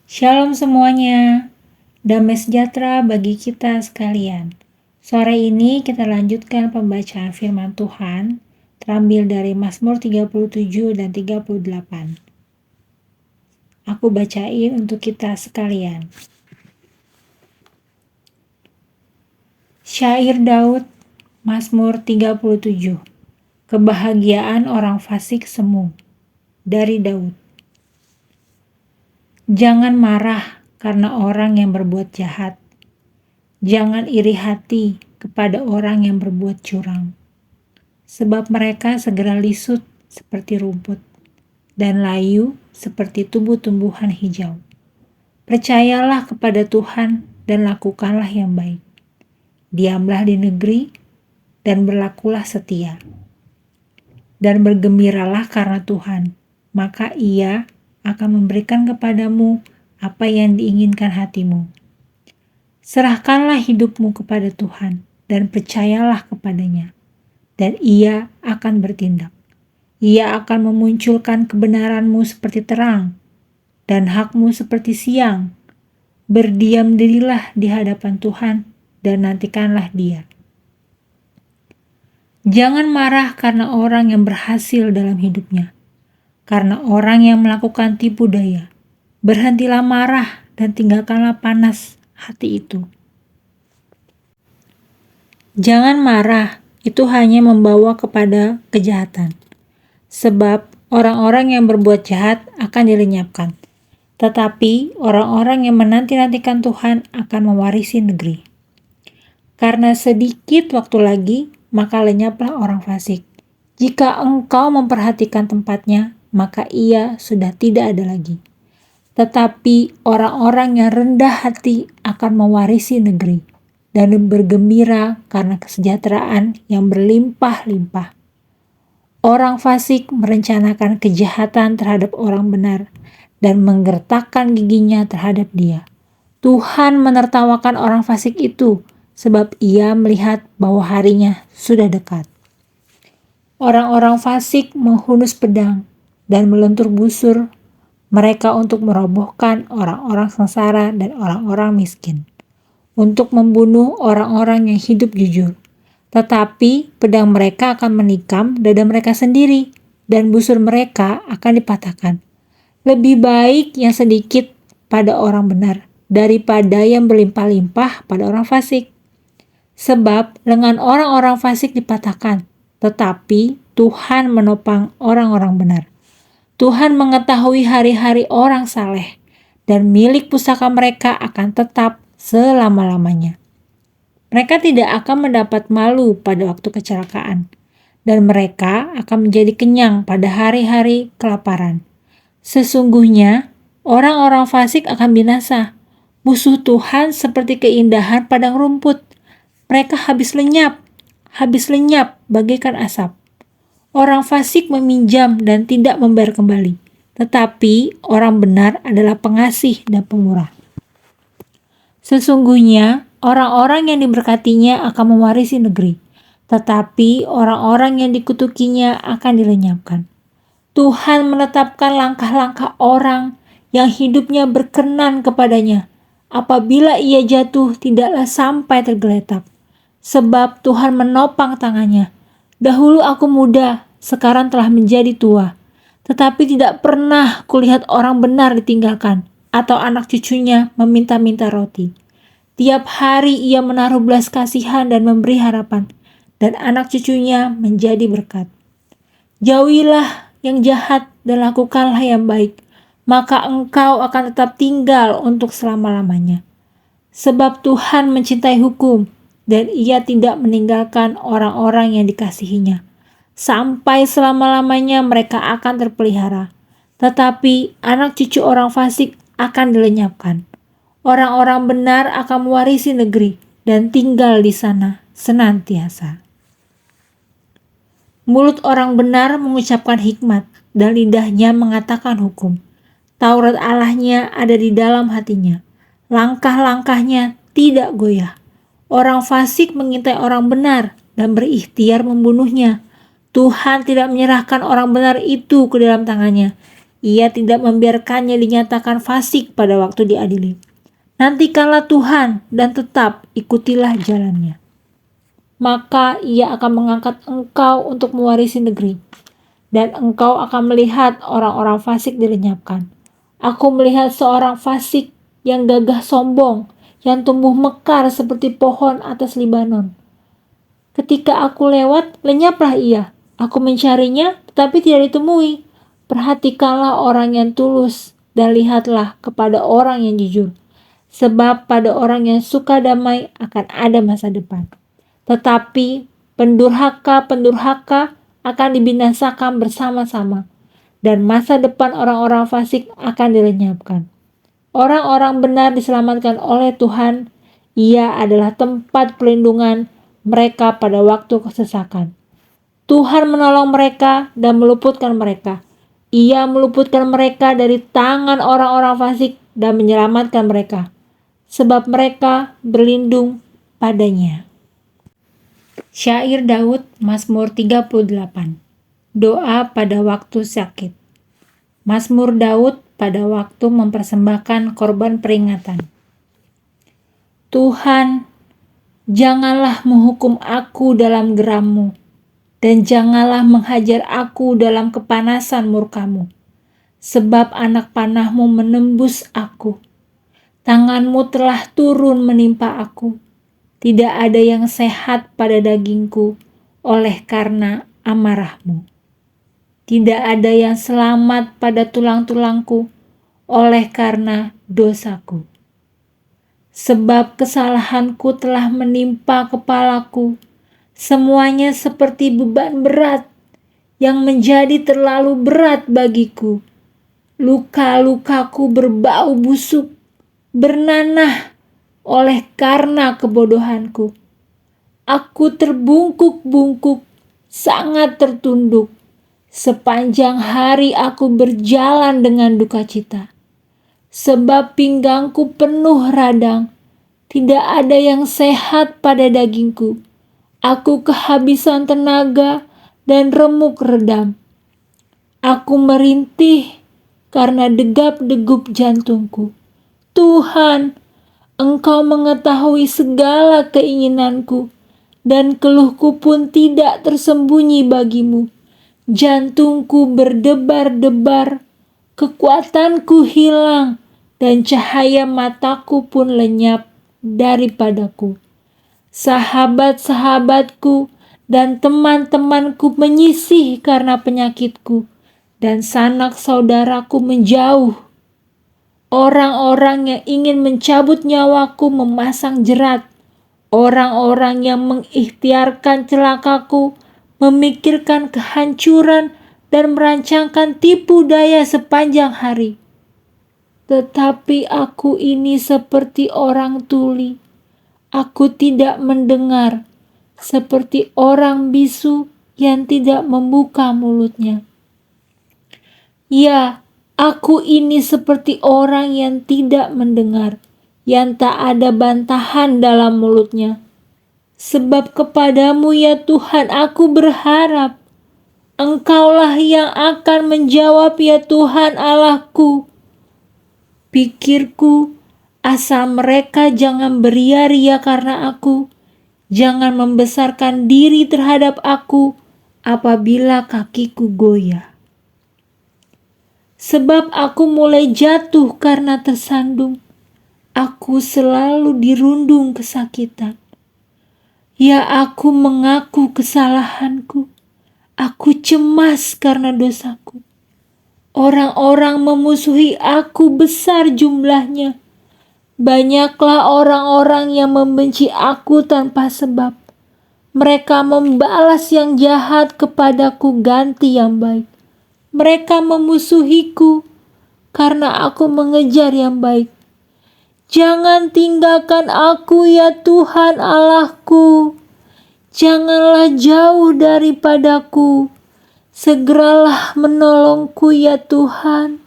Shalom semuanya, damai sejahtera bagi kita sekalian. Sore ini kita lanjutkan pembacaan firman Tuhan, terambil dari Mazmur 37 dan 38. Aku bacain untuk kita sekalian. Syair Daud, Mazmur 37. Kebahagiaan orang fasik semu. Dari Daud. Jangan marah karena orang yang berbuat jahat. Jangan iri hati kepada orang yang berbuat curang. Sebab mereka segera lisut seperti rumput dan layu seperti tumbuh-tumbuhan hijau. Percayalah kepada Tuhan dan lakukanlah yang baik. Diamlah di negeri dan berlakulah setia. Dan bergembiralah karena Tuhan, maka Ia akan memberikan kepadamu apa yang diinginkan hatimu. Serahkanlah hidupmu kepada Tuhan dan percayalah kepadanya, dan Ia akan bertindak. Ia akan memunculkan kebenaranmu seperti terang dan hakmu seperti siang. Berdiam dirilah di hadapan Tuhan dan nantikanlah Dia. Jangan marah karena orang yang berhasil dalam hidupnya, karena orang yang melakukan tipu daya. Berhentilah marah dan tinggalkanlah panas hati itu. Jangan marah, itu hanya membawa kepada kejahatan. Sebab orang-orang yang berbuat jahat akan dilenyapkan. Tetapi orang-orang yang menanti-nantikan Tuhan akan mewarisi negeri. Karena sedikit waktu lagi, maka lenyaplah orang fasik. Jika engkau memperhatikan tempatnya, maka ia sudah tidak ada lagi. Tetapi orang-orang yang rendah hati akan mewarisi negeri dan bergembira karena kesejahteraan yang berlimpah-limpah. Orang fasik merencanakan kejahatan terhadap orang benar dan menggertakkan giginya terhadap dia. Tuhan menertawakan orang fasik itu sebab ia melihat bahwa harinya sudah dekat. Orang-orang fasik menghunus pedang dan melentur busur mereka untuk merobohkan orang-orang sengsara dan orang-orang miskin, untuk membunuh orang-orang yang hidup jujur. Tetapi pedang mereka akan menikam dada mereka sendiri, dan busur mereka akan dipatahkan. Lebih baik yang sedikit pada orang benar, daripada yang berlimpah-limpah pada orang fasik. Sebab lengan orang-orang fasik dipatahkan, tetapi Tuhan menopang orang-orang benar. Tuhan mengetahui hari-hari orang saleh, dan milik pusaka mereka akan tetap selama-lamanya. Mereka tidak akan mendapat malu pada waktu kecelakaan, dan mereka akan menjadi kenyang pada hari-hari kelaparan. Sesungguhnya, orang-orang fasik akan binasa. Musuh Tuhan seperti keindahan padang rumput. Mereka habis lenyap bagaikan asap. Orang fasik meminjam dan tidak membayar kembali, tetapi orang benar adalah pengasih dan pemurah. Sesungguhnya orang-orang yang diberkatinya akan mewarisi negeri, tetapi orang-orang yang dikutukinya akan dilenyapkan. Tuhan menetapkan langkah-langkah orang yang hidupnya berkenan kepadanya. Apabila ia jatuh, tidaklah sampai tergeletak. Sebab Tuhan menopang tangannya. Dahulu aku muda, sekarang telah menjadi tua. Tetapi tidak pernah kulihat orang benar ditinggalkan, atau anak cucunya meminta-minta roti. Tiap hari ia menaruh belas kasihan dan memberi harapan, dan anak cucunya menjadi berkat. Jauhilah yang jahat dan lakukanlah yang baik, maka engkau akan tetap tinggal untuk selama-lamanya. Sebab Tuhan mencintai hukum, dan ia tidak meninggalkan orang-orang yang dikasihinya. Sampai selama-lamanya mereka akan terpelihara. Tetapi anak cucu orang fasik akan dilenyapkan. Orang-orang benar akan mewarisi negeri dan tinggal di sana senantiasa. Mulut orang benar mengucapkan hikmat dan lidahnya mengatakan hukum. Taurat Allahnya ada di dalam hatinya. Langkah-langkahnya tidak goyah. Orang fasik mengintai orang benar dan berikhtiar membunuhnya. Tuhan tidak menyerahkan orang benar itu ke dalam tangannya. Ia tidak membiarkannya dinyatakan fasik pada waktu diadili. Nantikanlah Tuhan dan tetap ikutilah jalannya. Maka ia akan mengangkat engkau untuk mewarisi negeri, dan engkau akan melihat orang-orang fasik dilenyapkan. Aku melihat seorang fasik yang gagah sombong, yang tumbuh mekar seperti pohon atas Libanon. Ketika aku lewat, lenyaplah ia. Aku mencarinya, tetapi tidak ditemui. Perhatikanlah orang yang tulus, dan lihatlah kepada orang yang jujur. Sebab pada orang yang suka damai akan ada masa depan. Tetapi pendurhaka akan dibinasakan bersama-sama, dan masa depan orang-orang fasik akan dilenyapkan. Orang-orang benar diselamatkan oleh Tuhan. Ia adalah tempat perlindungan mereka pada waktu kesesakan. Tuhan menolong mereka dan meluputkan mereka. Ia meluputkan mereka dari tangan orang-orang fasik dan menyelamatkan mereka, sebab mereka berlindung padanya. Syair Daud, Mazmur 38. Doa pada waktu sakit. Mazmur Daud pada waktu mempersembahkan korban peringatan. Tuhan, janganlah menghukum aku dalam gerammu, dan janganlah menghajar aku dalam kepanasan murkamu. Sebab anak panahmu menembus aku. Tanganmu telah turun menimpa aku. Tidak ada yang sehat pada dagingku oleh karena amarahmu. Tidak ada yang selamat pada tulang-tulangku oleh karena dosaku. Sebab kesalahanku telah menimpa kepalaku. Semuanya seperti beban berat yang menjadi terlalu berat bagiku. Luka-lukaku berbau busuk, bernanah oleh karena kebodohanku. Aku terbungkuk-bungkuk, sangat tertunduk. Sepanjang hari aku berjalan dengan duka cita. Sebab pinggangku penuh radang, tidak ada yang sehat pada dagingku. Aku kehabisan tenaga dan remuk redam. Aku merintih karena degap-degup jantungku. Tuhan, Engkau mengetahui segala keinginanku, dan keluhku pun tidak tersembunyi bagimu. Jantungku berdebar-debar, kekuatanku hilang, dan cahaya mataku pun lenyap daripadaku. Sahabat-sahabatku dan teman-temanku menyisih karena penyakitku, dan sanak saudaraku menjauh. Orang-orang yang ingin mencabut nyawaku memasang jerat. Orang-orang yang mengikhtiarkan celakaku memikirkan kehancuran dan merancangkan tipu daya sepanjang hari. Tetapi aku ini seperti orang tuli. Aku tidak mendengar, seperti orang bisu yang tidak membuka mulutnya. Ya, aku ini seperti orang yang tidak mendengar, yang tak ada bantahan dalam mulutnya. Sebab kepadamu ya Tuhan aku berharap. Engkaulah yang akan menjawab ya Tuhan Allahku. Pikirku, asal mereka jangan beria-ria karena aku, jangan membesarkan diri terhadap aku apabila kakiku goyah. Sebab aku mulai jatuh karena tersandung, aku selalu dirundung kesakitan. Ya, aku mengaku kesalahanku, aku cemas karena dosaku. Orang-orang memusuhi aku besar jumlahnya. Banyaklah orang-orang yang membenci aku tanpa sebab. Mereka membalas yang jahat kepadaku ganti yang baik. Mereka memusuhiku karena aku mengejar yang baik. Jangan tinggalkan aku ya Tuhan Allahku. Janganlah jauh daripadaku. Segeralah menolongku ya Tuhan.